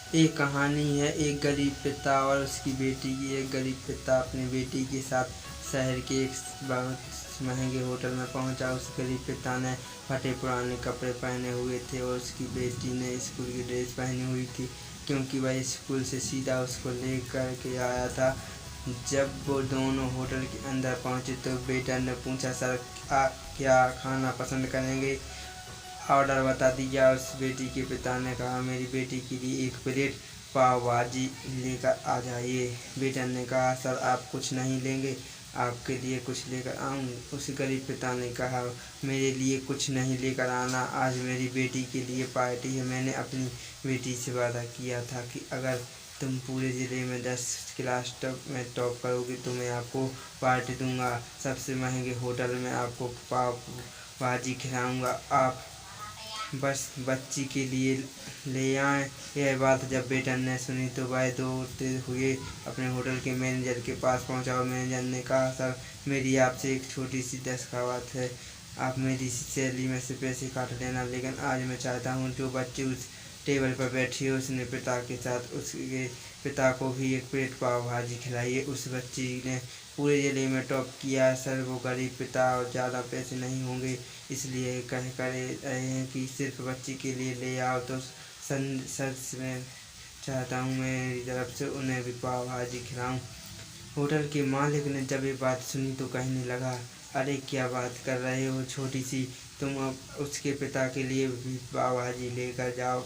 एक कहानी है एक गरीब पिता और उसकी बेटी की। एक गरीब पिता अपनी बेटी के साथ शहर के एक बहुत महंगे होटल में पहुंचा। उस गरीब पिता ने फटे पुराने कपड़े पहने हुए थे और उसकी बेटी ने स्कूल की ड्रेस पहनी हुई थी, क्योंकि वह स्कूल से सीधा उसको लेकर के आया था। जब वो दोनों होटल के अंदर पहुंचे तो बेटा ने पूछा, सर क्या खाना पसंद करेंगे, ऑर्डर बता दीजिए। उस बेटी के पिता ने कहा, मेरी बेटी के लिए एक प्लेट पाव भाजी लेकर आ जाइए। बेटा ने कहा, सर आप कुछ नहीं लेंगे, आपके लिए कुछ लेकर आऊँ। उस गरीब पिता ने कहा, मेरे लिए कुछ नहीं लेकर आना, आज मेरी बेटी के लिए पार्टी है। मैंने अपनी बेटी से वादा किया था कि अगर तुम पूरे ज़िले में 10 क्लास में टॉप करोगे तो मैं आपको पार्टी दूंगा, सबसे महंगे होटल में आपको पाव भाजी खिलाऊंगा, आप बस बच्ची के लिए ले आए। यह बात जब बेटा ने सुनी तो वह दौड़ते हुए अपने होटल के मैनेजर के पास पहुंचा और मैनेजर ने कहा, सर मेरी आपसे एक छोटी सी दरख्वास्त है, आप मेरी सैलरी में से पैसे काट लेना, लेकिन आज मैं चाहता हूं जो बच्ची उस टेबल पर बैठी है उसने पिता के साथ उसके पिता को भी एक प्लेट पाव भाजी खिलाइए। उस बच्ची ने पूरे ज़िले में टॉप किया। सर वो गरीब पिता और ज़्यादा पैसे नहीं होंगे इसलिए कह कर रहे हैं कि सिर्फ बच्ची के लिए ले आओ, तो सर मैं चाहता हूँ मेरी तरफ से उन्हें भी पाव भाजी खिलाऊँ। होटल के मालिक ने जब ये बात सुनी तो कहने लगा, अरे क्या बात कर रहे हो छोटी सी, तुम अब उसके पिता के लिए भी पाव भाजी लेकर जाओ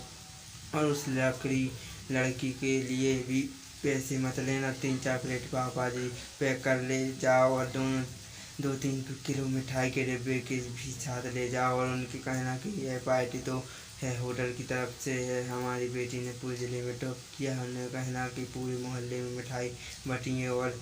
और उस लड़की के लिए भी पैसे मत लेना, 3-4 प्लेट पाव भाजी पैक कर ले जाओ और 2-3 किलो मिठाई के डिब्बे के भी साथ ले जाओ और उनके कहना कि यह पार्टी तो है होटल की तरफ से है, हमारी बेटी ने पूरे ज़िले में टॉप किया। हमने कहना कि पूरे मोहल्ले में मिठाई बटिए और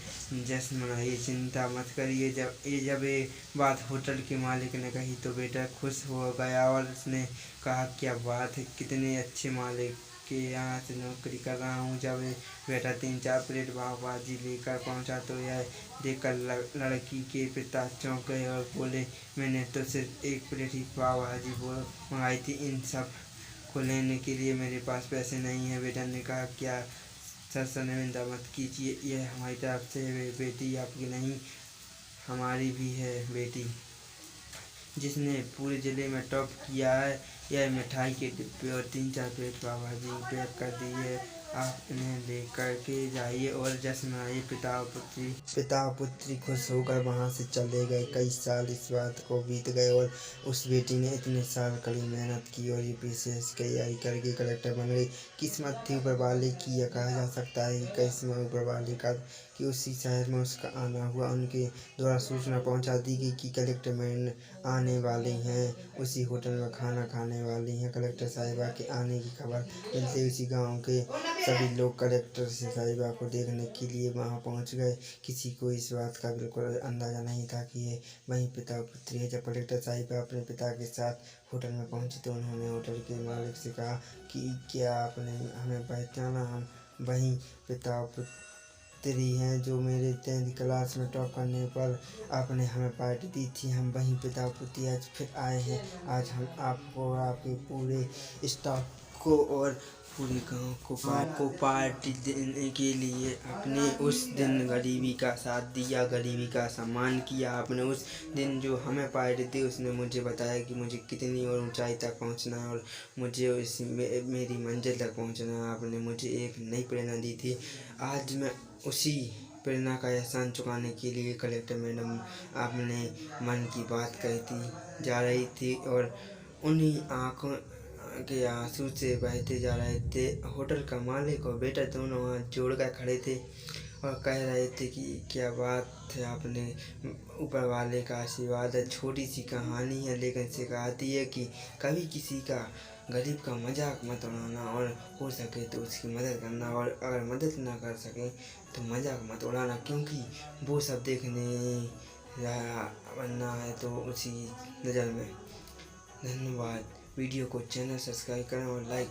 जश्न मनाइए, चिंता मत करिए। जब ये बात होटल के मालिक ने कही तो बेटा खुश हो गया और उसने कहा, क्या बात है, कितने अच्छे मालिक के यहाँ से नौकरी कर रहा हूँ। जब बेटा 3-4 प्लेट पाव भाजी लेकर पहुँचा तो यह देखकर लड़की के पिता चौंक गए और बोले, मैंने तो सिर्फ एक प्लेट ही पाव भाजी मंगाई थी, इन सब को लेने के लिए मेरे पास पैसे नहीं है। बेटा ने कहा, क्या सर शर्मिंदा मत कीजिए, यह हमारी तरफ से है, बेटी आपकी नहीं हमारी भी है बेटी, जिसने पूरे ज़िले में टॉप किया है। यह मिठाई के डिब्बे और 3-4 प्लेट पाव भाजी पैक कर दी है, आप इन्हें लेकर के जाइए और जश्न मनाइए। पिता और पुत्री खुश होकर वहाँ से चले गए। कई साल इस बात को बीत गए और उस बेटी ने इतने साल कड़ी मेहनत की और यूपीएससी की तैयारी करके कलेक्टर बन गई। किस्मत थी ऊपर वाले की, यह कहा जा सकता है कि किस्मत ऊपर वाले का कि उसी शहर में उसका आना हुआ। उनके द्वारा सूचना पहुंचा दी गई कि कलेक्टर मैडम आने वाली हैं, उसी होटल में खाना खाने वाली हैं। कलेक्टर साहिबा के आने की खबर मिलते उसी गांव के सभी लोग कलेक्टर साहिबा को देखने के लिए वहां पहुंच गए। किसी को इस बात का बिल्कुल अंदाजा नहीं था कि ये वही पिता और पुत्री है। जब कलेक्टर साहिबा अपने पिता के साथ होटल में पहुंची तो उन्होंने होटल के मालिक से कहा कि क्या आपने हमें पहचाना, हम वही पिता और पुत्री हैं जो मेरे 10th क्लास में टॉप करने पर आपने हमें पार्टी दी थी। हम वही पिता और पुत्री आज फिर आए हैं। आज हम आपको आपके पूरे स्टाफ को और पूरे गांव को पार्टी देने के लिए आपने उस दिन गरीबी का साथ दिया, गरीबी का सम्मान किया। आपने उस दिन जो हमें पार्टी दी उसने मुझे बताया कि मुझे कितनी और ऊंचाई तक पहुंचना है और मुझे मेरी मंजिल तक पहुंचना है। आपने मुझे एक नई प्रेरणा दी थी। आज मैं उसी प्रेरणा का एहसान चुकाने के लिए कलेक्टर मैडम आपने मन की बात कहती जा रही थी और उन्हीं आँखों के आंसू से बहते जा रहे थे। होटल का मालिक और बेटा दोनों हाथ जोड़कर खड़े थे और कह रहे थे कि क्या बात है, आपने ऊपर वाले का आशीर्वाद है। छोटी सी कहानी है लेकिन सिखाती है कि कभी किसी का गरीब का मजाक मत उड़ाना और हो सके तो उसकी मदद करना, और अगर मदद ना कर सके तो मजाक मत उड़ाना, क्योंकि वो सब देखने बनना है तो उसी नज़र में। धन्यवाद। वीडियो को चैनल सब्सक्राइब करें और लाइक